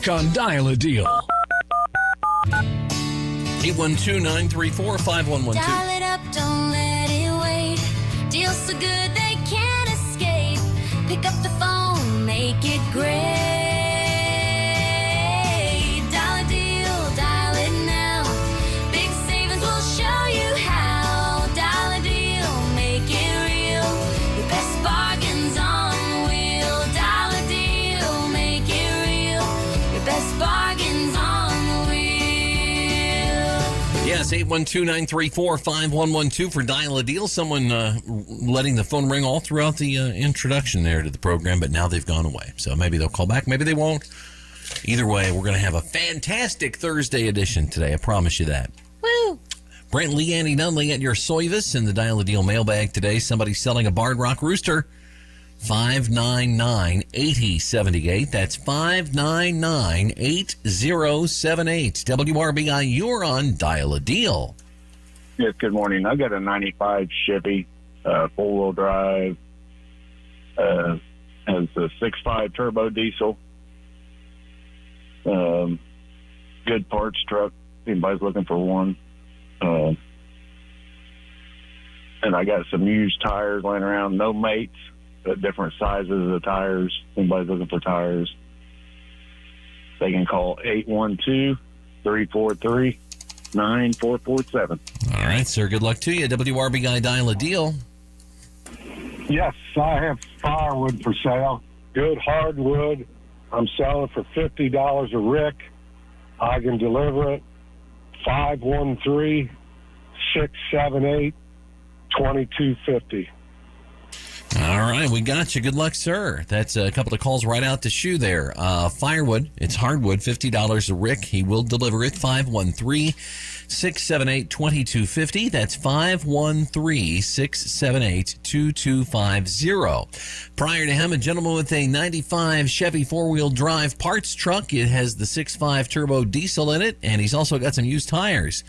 talk on Dial-A-Deal. 812-934-5112. Dial it up, don't let it wait. Deals so good they can't escape. Pick up the phone, make it great. Dial a deal, dial it now. Big savings will show you how. Dial a deal, make it real. Your best bargains on the wheel. Dial a deal, make it real. Your best bargains on the wheel. Yes, 812-934-5112 for Dial-A-Deal. Someone letting the phone ring all throughout the introduction there to the program, but now they've gone away. So maybe they'll call back, maybe they won't. Either way, we're going to have a fantastic Thursday edition today. I promise you that. Woo! Brent Lee, Andy Nunley at your Soivus in the Dial-A-Deal mailbag today. Somebody's selling a Barred Rock Rooster. 599-8078. That's 599-8078. WRBI, you're on Dial-A-Deal. Yes, good morning. I got a 95 Chevy, four-wheel drive, has a 6.5 turbo diesel. Good parts truck. Anybody's looking for one. And I got some used tires laying around, no mates, but different sizes of the tires. Anybody's looking for tires, they can call 812-343-9447. All right, sir. Good luck to you. WRBI Dial-A-Deal. Yes, I have firewood for sale. Good hardwood. I'm selling for $50 a rick. I can deliver it. 513-678-2250. All right, we got you. Good luck, sir. That's a couple of calls right out the shoe there. Firewood, it's hardwood, $50 a rick. He will deliver it. 513-678-2250. That's 513-678-2250. Prior to him, a gentleman with a 95 Chevy four-wheel drive parts truck. It has the 6.5 turbo diesel in it, and he's also got some used tires.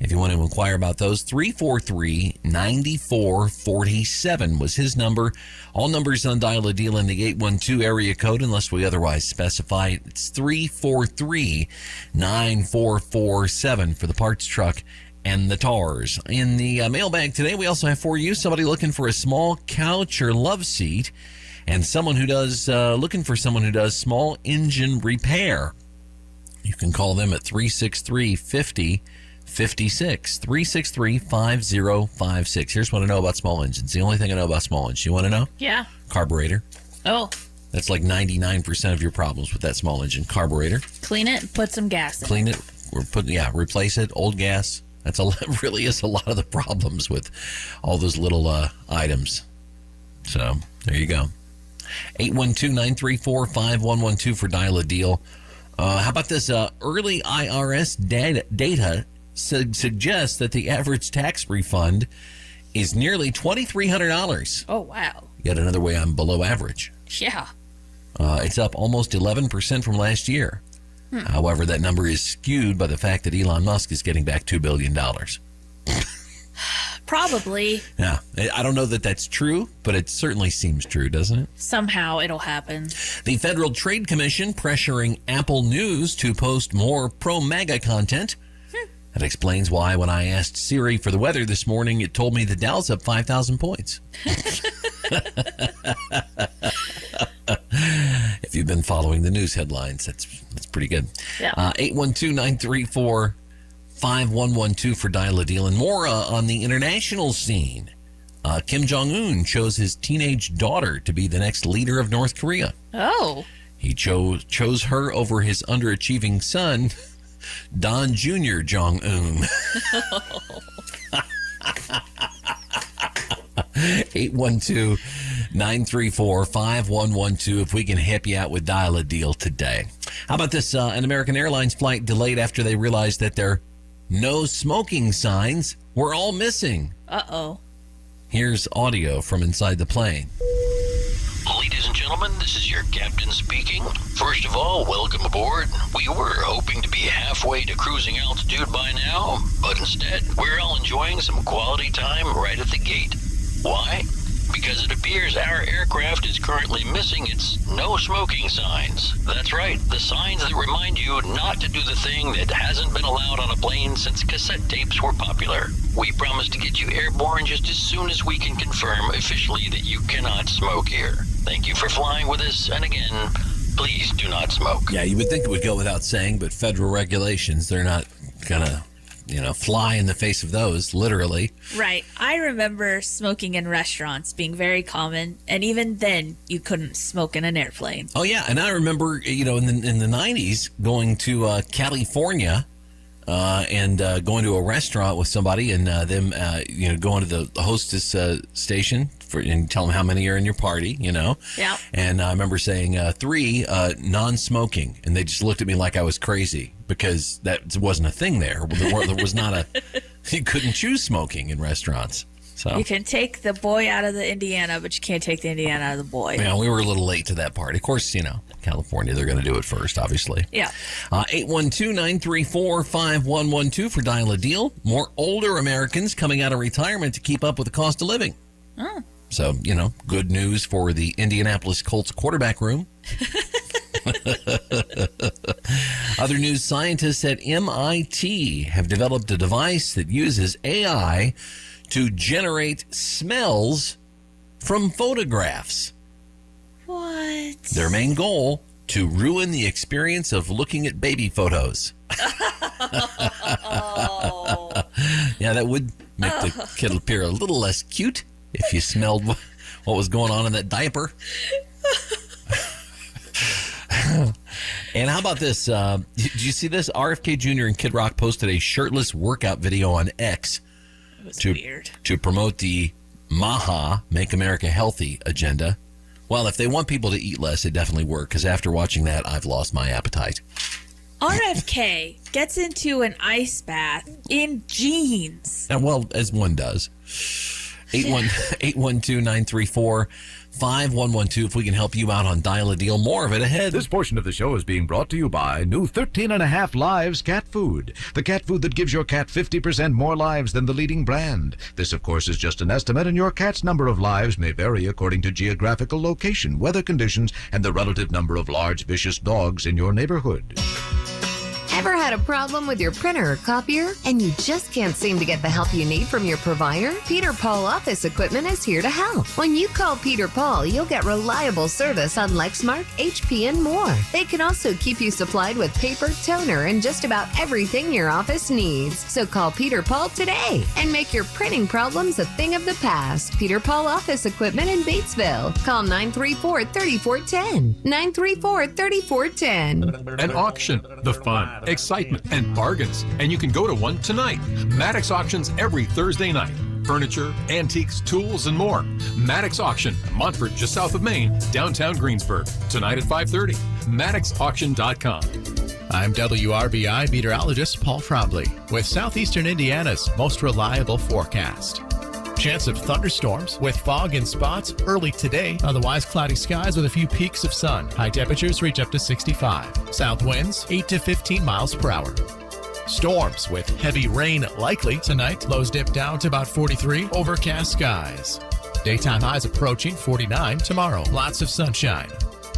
If you want to inquire about those, 343-9447 was his number. All numbers on Dial-A-Deal in the 812 area code, unless we otherwise specify. It's 343-9447 for the parts truck and the tars. In the mailbag today, we also have for you somebody looking for a small couch or love seat, and someone who does looking for someone who does small engine repair. You can call them at 363-5056, 363-5056. Here's what I know about small engines. The only thing I know about small engines. You want to know? Yeah. Carburetor. Oh. That's like 99% of your problems with that small engine. Carburetor. Clean it, put some gas in. Clean it. Replace it. Old gas. Really is a lot of the problems with all those little items. So there you go. 812-934-5112 for Dial-A-Deal. How about this? Early IRS data suggests that the average tax refund is nearly $2,300. Oh, wow. Yet another way I'm below average. Yeah. It's up almost 11% from last year. However, that number is skewed by the fact that Elon Musk is getting back $2 billion. Probably. Yeah. I don't know that that's true, but it certainly seems true, doesn't it? Somehow it'll happen. The Federal Trade Commission pressuring Apple News to post more pro-MAGA content. That explains why when I asked Siri for the weather this morning, it told me the Dow's up 5,000 points. If you've been following the news headlines, that's pretty good. Yeah. 812-934-5112 for Dial-A-Deal. And more on the international scene. Kim Jong-un chose his teenage daughter to be the next leader of North Korea. Oh. He chose her over his underachieving son, Don Jr. Jong-un. 812-934-5112 if we can help you out with Dial-A-Deal today. How about this? An American Airlines flight delayed after they realized that their no smoking signs were all missing. Uh-oh. Here's audio from inside the plane. Ladies and gentlemen, this is your captain speaking. First of all, welcome aboard. We were hoping to be halfway to cruising altitude by now, but instead, we're all enjoying some quality time right at the gate. Why? because it appears our aircraft is currently missing its no smoking signs. That's right, the signs that remind you not to do the thing that hasn't been allowed on a plane since cassette tapes were popular. We promise to get you airborne just as soon as we can confirm officially that you cannot smoke here. Thank you for flying with us, and again, please do not smoke. Yeah, you would think it would go without saying, but federal regulations, they're not going to, fly in the face of those, literally. Right. I remember smoking in restaurants being very common, and even then, you couldn't smoke in an airplane. Oh, yeah, and I remember, in the 90s, going to California and going to a restaurant with somebody and them, going to the hostess station and tell them how many are in your party, Yeah. And I remember saying 3 non-smoking, and they just looked at me like I was crazy because that wasn't a thing there. There was not you couldn't choose smoking in restaurants. So You can take the boy out of the Indiana, but you can't take the Indiana out of the boy. yeah, we were a little late to that part. Of course, California, they're going to do it first, obviously. Yeah. 812-934-5112 for Dial a Deal. More older Americans coming out of retirement to keep up with the cost of living. Oh. So, good news for the Indianapolis Colts quarterback room. Other news, scientists at MIT have developed a device that uses AI to generate smells from photographs. What? Their main goal, to ruin the experience of looking at baby photos. Oh. Yeah, that would make the kid appear a little less cute if you smelled what was going on in that diaper. And how about this? Did you see this? RFK Jr. and Kid Rock posted a shirtless workout video on X It was to weird. to promote the MAHA, Make America Healthy agenda. Well, if they want people to eat less, it definitely worked, because after watching that, I've lost my appetite. RFK gets into an ice bath in jeans. Well, as one does. 812-934-5112 if we can help you out on Dial a Deal. More of it ahead. This portion of the show is being brought to you by new 13.5 Lives cat food. The cat food that gives your cat 50% more lives than the leading brand. This, of course, is just an estimate, and your cat's number of lives may vary according to geographical location, weather conditions, and the relative number of large, vicious dogs in your neighborhood. Ever had a problem with your printer or copier and you just can't seem to get the help you need from your provider? Peter Paul Office Equipment is here to help. When you call Peter Paul, you'll get reliable service on Lexmark, HP, and more. They can also keep you supplied with paper, toner, and just about everything your office needs. So call Peter Paul today and make your printing problems a thing of the past. Peter Paul Office Equipment in Batesville. Call 934-3410. 934-3410. An auction, the fun, excitement, and bargains. And you can go to one tonight. Maddox Auctions every Thursday night. Furniture, antiques, tools, and more. Maddox Auction, Montfort, just south of Maine, downtown Greensburg. Tonight at 5:30. MaddoxAuction.com. I'm WRBI meteorologist Paul Trombley with Southeastern Indiana's most reliable forecast. Chance of thunderstorms with fog in spots early today. Otherwise, cloudy skies with a few peaks of sun. High temperatures reach up to 65. South winds 8 to 15 miles per hour. Storms with heavy rain likely tonight. Lows dip down to about 43. Overcast skies. Daytime highs approaching 49 tomorrow. Lots of sunshine.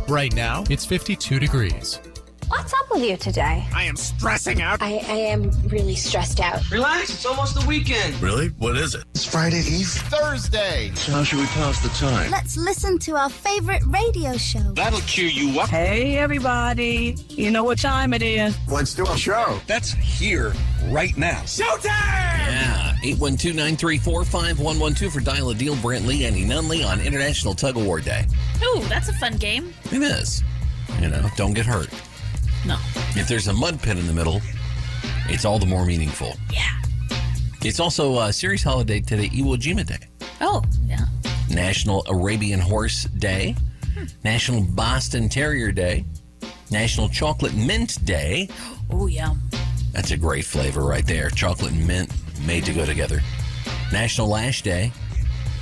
Right now, it's 52 degrees. What's up with you today? I am stressing out. I am really stressed out. Relax, it's almost the weekend. Really? What is it? It's Friday Eve. Thursday. So how should we pass the time? Let's listen to our favorite radio show. That'll cheer you up. Hey, everybody. You know what time it is. Let's do a show. That's here, right now. Showtime! Yeah. 812-934-5112 for Dial a Deal. Brent Lee, Andy Nunley on International Tug of War Day. Ooh, that's a fun game. It is. Don't get hurt. No. If there's a mud pit in the middle, it's all the more meaningful. Yeah. It's also a serious holiday today, Iwo Jima Day. Oh, yeah. National Arabian Horse Day. National Boston Terrier Day. National Chocolate Mint Day. Oh, yum. That's a great flavor right there. Chocolate and mint made to go together. National Lash Day.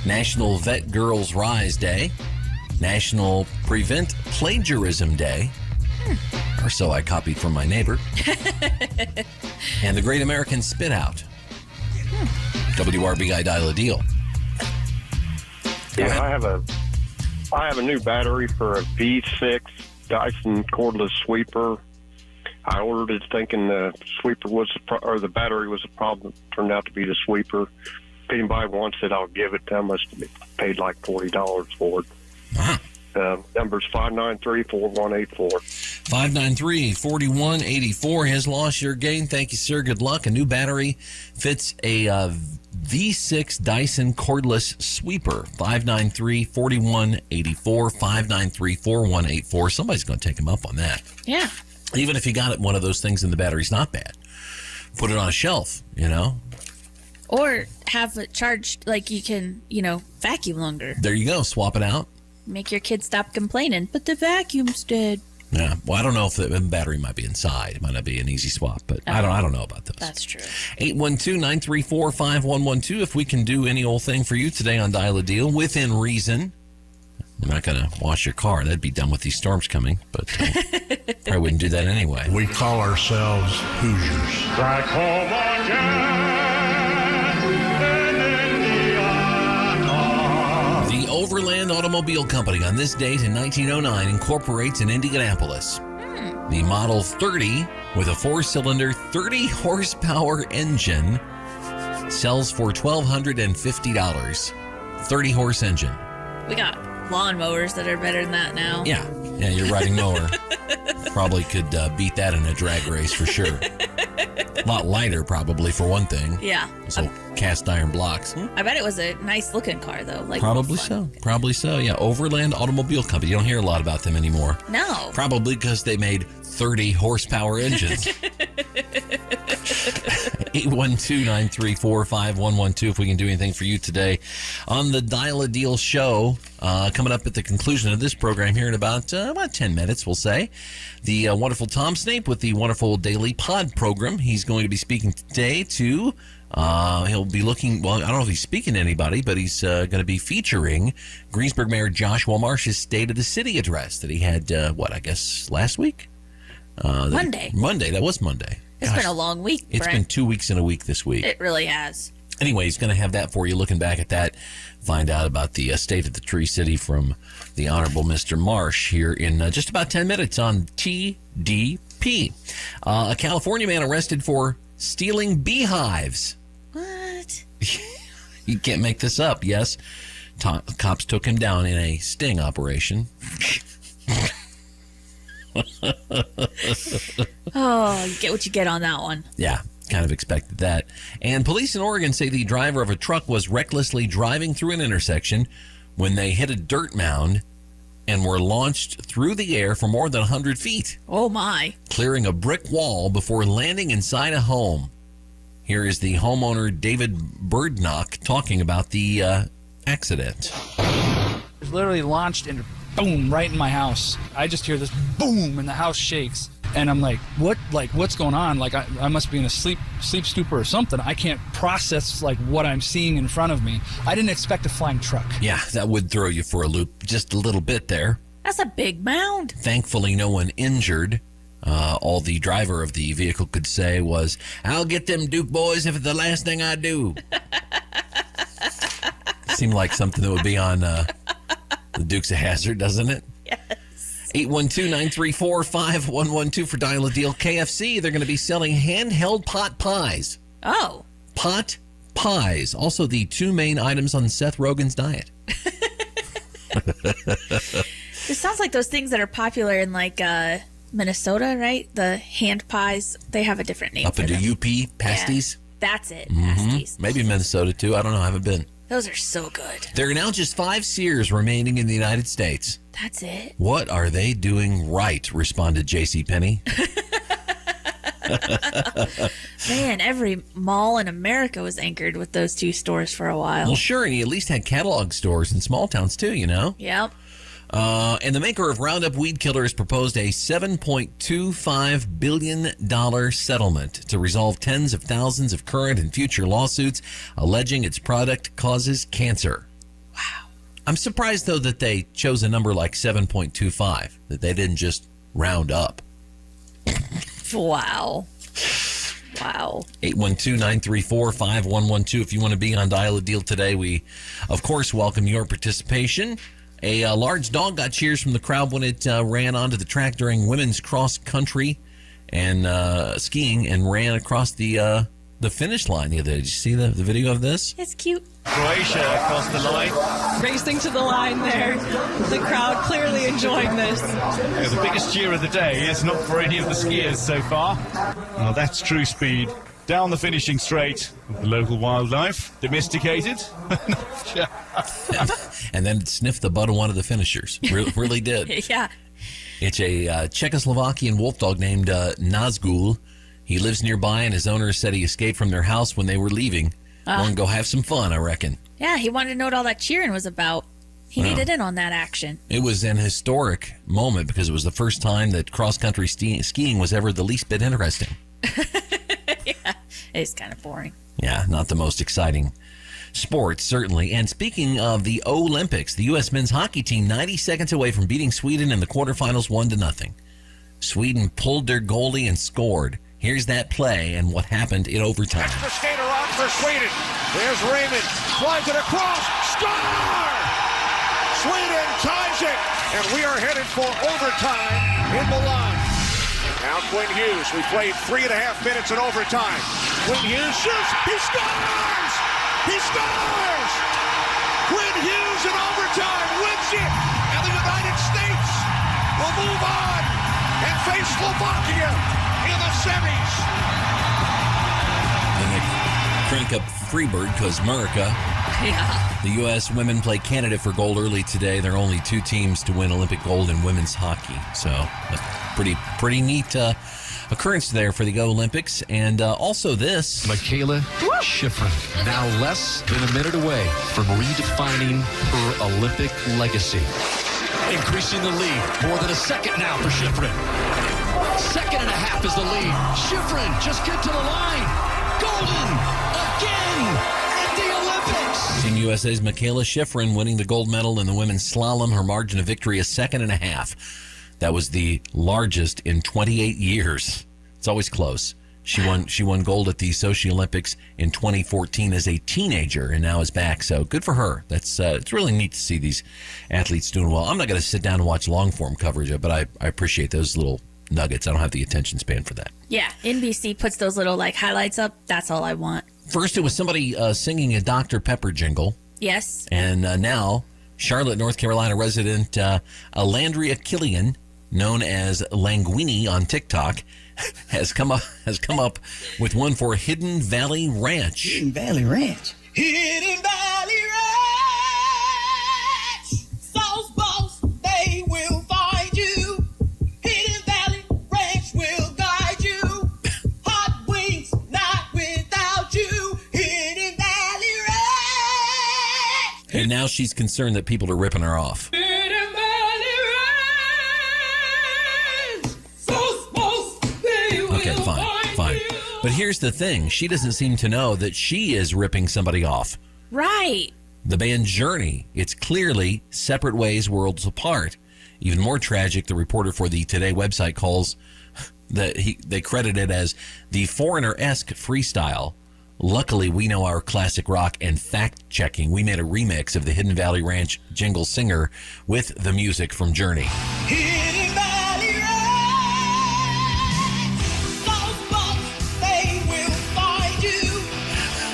National Vet Girls Rise Day. National Prevent Plagiarism Day. Or so I copied from my neighbor. And the Great American Spit Out. WRBI Dial a Deal. Yeah, I have a new battery for a V6 Dyson cordless sweeper. I ordered it thinking the sweeper was the battery was the problem. Turned out to be the sweeper. If anybody wants it, I'll give it to them. I must have paid like $40 for it. Number's 593-4184. 593-4184 has lost your gain. Thank you, sir. Good luck. A new battery fits a V6 Dyson cordless sweeper. 593-4184. 593-4184. Somebody's going to take him up on that. Yeah. Even if you got it, one of those things and the battery's not bad. Put it on a shelf, Or have it charged like you can, vacuum longer. There you go. Swap it out. Make your kids stop complaining, but the vacuum's dead. Yeah. Well, I don't know if the battery might be inside. It might not be an easy swap, but I don't know about those. That's true. 812-934-5112. If we can do any old thing for you today on Dial a Deal within reason. I'm not going to wash your car. That'd be done with these storms coming, but I wouldn't do that anyway. We call ourselves Hoosiers. Back home again. The Overland Automobile Company on this date in 1909 incorporates in Indianapolis. The Model 30 with a 4-cylinder 30 horsepower engine sells for $1,250. 30 horse engine. We got lawnmowers that are better than that now. Yeah, your riding mower probably could beat that in a drag race for sure. A lot lighter probably for one thing. Yeah. So cast iron blocks. I bet it was a nice looking car though. Probably so. Yeah, Overland Automobile Company. You don't hear a lot about them anymore. No. Probably because they made 30 horsepower engines. 812-934-5112 if we can do anything for you today on the Dial a Deal show. Coming up at the conclusion of this program here in about 10 minutes, we'll say. The wonderful Tom Snape with the wonderful Daily Pod program. He's going to be speaking today to, he'll be looking, well, I don't know if he's speaking to anybody, but he's going to be featuring Greensburg Mayor Joshua Marsh's State of the City address that he had, last week? Monday. That was Monday. It's been a long week, It's Brent. been 2 weeks and a week this week. It really has. Anyway, he's going to have that for you. Looking back at that, find out about the state of the Tree City from the Honorable Mr. Marsh here in just about 10 minutes on TDP. A California man arrested for stealing beehives. What? You can't make this up, yes. Cops took him down in a sting operation. Oh, you get what you get on that one. Yeah, kind of expected that. And police in Oregon say the driver of a truck was recklessly driving through an intersection when they hit a dirt mound and were launched through the air for more than 100 feet. Oh, my. Clearing a brick wall before landing inside a home. Here is the homeowner, David Birdnock, talking about the accident. It was literally launched and boom, right in my house. I just hear this boom and the house shakes. And I'm like, what? Like, what's going on? Like, I must be in a sleep stupor or something. I can't process, like, what I'm seeing in front of me. I didn't expect a flying truck. Yeah, that would throw you for a loop just a little bit there. That's a big mound. Thankfully, no one injured. All the driver of the vehicle could say was, "I'll get them Duke boys if it's the last thing I do." Seemed like something that would be on the Dukes of Hazzard, doesn't it? Yes. 812-934-5112 for Dial a Deal. KFC, they're going to be selling handheld pot pies. Oh. Pot pies. Also the two main items on Seth Rogen's diet. This sounds like those things that are popular in like Minnesota, right? The hand pies. They have a different name. Up for into them. UP, pasties. Yeah, that's it. Pasties. Maybe Minnesota too. I don't know. I haven't been. Those are so good. There are now just 5 Sears remaining in the United States. That's it. What are they doing right? Responded JCPenney. Man, every mall in America was anchored with those 2 stores for a while. Well, sure, and he at least had catalog stores in small towns too, you know? Yep. And the maker of Roundup Weed Killer has proposed a $7.25 billion settlement to resolve tens of thousands of current and future lawsuits alleging its product causes cancer. Wow. I'm surprised, though, that they chose a number like 7.25, that they didn't just round up. Wow. Wow. 812-934-5112. If you want to be on Dial a Deal today, we, of course, welcome your participation. A large dog got cheers from the crowd when it ran onto the track during women's cross country and skiing and ran across the finish line the other day. Did you see the video of this? It's cute. Croatia across the line. Racing to the line there. The crowd clearly enjoying this. Yeah, the biggest cheer of the day is not for any of the skiers so far. Well, that's true speed. Down the finishing straight with the local wildlife. Domesticated. And then it sniffed the butt of one of the finishers. Really did. Yeah. It's a Czechoslovakian wolf dog named Nazgul. He lives nearby, and his owner said he escaped from their house when they were leaving. Wanted to go have some fun, I reckon. Yeah, he wanted to know what all that cheering was about. He needed in on that action. It was an historic moment because it was the first time that cross-country skiing was ever the least bit interesting. Yeah, it's kind of boring. Yeah, not the most exciting sport, certainly. And speaking of the Olympics, the U.S. men's hockey team 90 seconds away from beating Sweden in the quarterfinals 1-0. Sweden pulled their goalie and scored. Here's that play and what happened in overtime. Extra skater on for Sweden. There's Raymond. Flies it across. Score! Sweden ties it. And we are headed for overtime in Milan. Now Quinn Hughes. We played 3.5 minutes in overtime. Quinn Hughes shoots. He scores! He scores! Quinn Hughes in overtime wins it. And the United States will move on and face Slovakia in the semis. And they crank up Freebird because America. Yeah. The U.S. women play Canada for gold early today. There are only 2 teams to win Olympic gold in women's hockey. So a pretty neat occurrence there for the Olympics. And also this. Michaela Schifrin, now less than a minute away from redefining her Olympic legacy. Increasing the lead. More than a second now for Schifrin. 2.5 seconds is the lead. Schifrin just get to the line. Golden again at the Olympics. Team USA's Michaela Schifrin winning the gold medal in the women's slalom. Her margin of victory is 1.5 seconds. That was the largest in 28 years. It's always close. She won gold at the Sochi Olympics in 2014 as a teenager and now is back. So good for her. That's it's really neat to see these athletes doing well. I'm not going to sit down and watch long form coverage, but I appreciate those little nuggets. I don't have the attention span for that. Yeah, NBC puts those little highlights up. That's all I want. First, it was somebody singing a Dr. Pepper jingle. Yes. And now, Charlotte, North Carolina resident Alandria Killian, known as Languini on TikTok, has come up with one for Hidden Valley Ranch. Hidden Valley Ranch. Hidden Valley Ranch. Sauce Boss, they will find you. Hidden Valley Ranch will guide you. Hot wings, not without you. Hidden Valley Ranch. And now she's concerned that people are ripping her off. Hidden Valley Ranch. Sauce Boss, they will Okay, fine. But here's the thing. She doesn't seem to know that she is ripping somebody off. Right. The band Journey. It's clearly separate ways, worlds apart. Even more tragic, the reporter for the Today website calls they credit it as the Foreigner-esque freestyle. Luckily, we know our classic rock and fact-checking. We made a remix of the Hidden Valley Ranch jingle singer with the music from Journey. Hidden Valley Ranch. Sauce Boss, they will find you.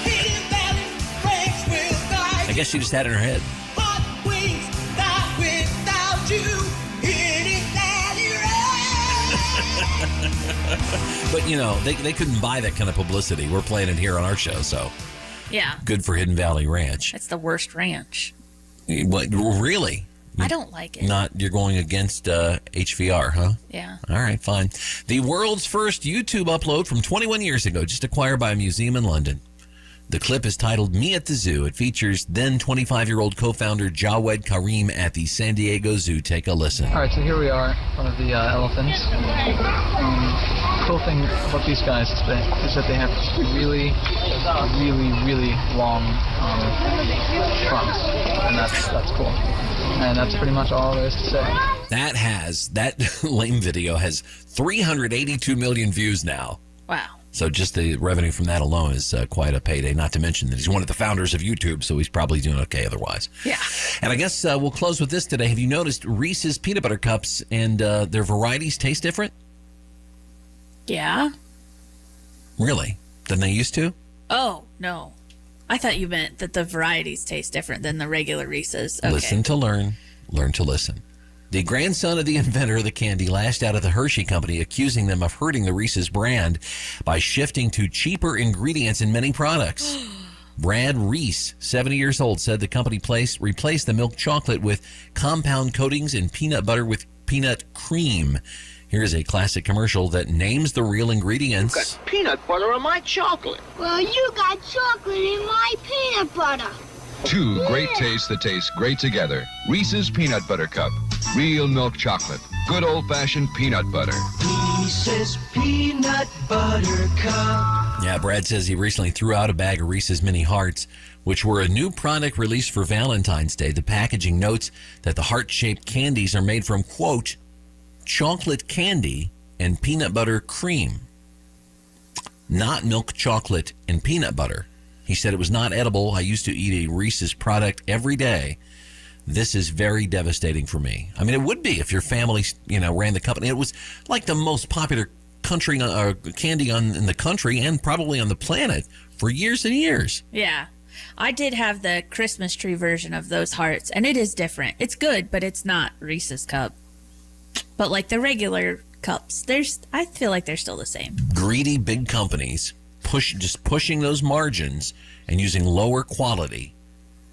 Hidden Valley Ranch will guide you. I guess she just had it in her head. Hot wings, not without you. Hidden Valley Ranch. But, they couldn't buy that kind of publicity. We're playing it here on our show, so Yeah. good for Hidden Valley Ranch. It's the worst ranch. What, really? I don't like it. You're going against HVR, huh? Yeah. All right, fine. The world's first YouTube upload from 21 years ago, just acquired by a museum in London. The clip is titled Me at the Zoo. It features then 25-year-old co-founder Jawed Karim at the San Diego Zoo. Take a listen. All right, so here we are, one of the elephants. Cool thing about these guys is that they have really, really, really long trunks, and that's cool. And that's pretty much all there is to say. That lame video has 382 million views now. Wow. So just the revenue from that alone is quite a payday, not to mention that he's one of the founders of YouTube, so he's probably doing okay otherwise. Yeah. And I guess we'll close with this today. Have you noticed Reese's peanut butter cups and their varieties taste different? Yeah. Really? Than they used to? Oh, no. I thought you meant that the varieties taste different than the regular Reese's. Okay. Listen to learn to listen. The grandson of the inventor of the candy lashed out at the Hershey Company, accusing them of hurting the Reese's brand by shifting to cheaper ingredients in many products. Brad Reese, 70 years old, said the company replaced the milk chocolate with compound coatings and peanut butter with peanut cream. Here's a classic commercial that names the real ingredients. You've got peanut butter on my chocolate. Well, you got chocolate in my peanut butter. Two great tastes that taste great together. Reese's Peanut Butter Cup. Real milk chocolate. Good old-fashioned peanut butter. Reese's Peanut Butter Cup. Yeah, Brad says he recently threw out a bag of Reese's Mini Hearts, which were a new product released for Valentine's Day. The packaging notes that the heart-shaped candies are made from, quote, chocolate candy and peanut butter cream, not milk chocolate and peanut butter. He said it was not edible. I used to eat a Reese's product every day. This is very devastating for me. I mean, it would be if your family, ran the company. It was like the most popular candy in the country and probably on the planet for years and years. Yeah. I did have the Christmas tree version of those hearts, and it is different. It's good, but it's not Reese's cup. But like the regular cups, I feel like they're still the same. Greedy big companies pushing those margins and using lower quality.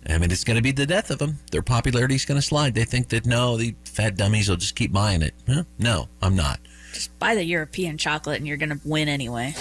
I mean, it's going to be the death of them. Their popularity is going to slide. They think that, no, the fat dummies will just keep buying it. Huh? No, I'm not. Just buy the European chocolate and you're going to win anyway.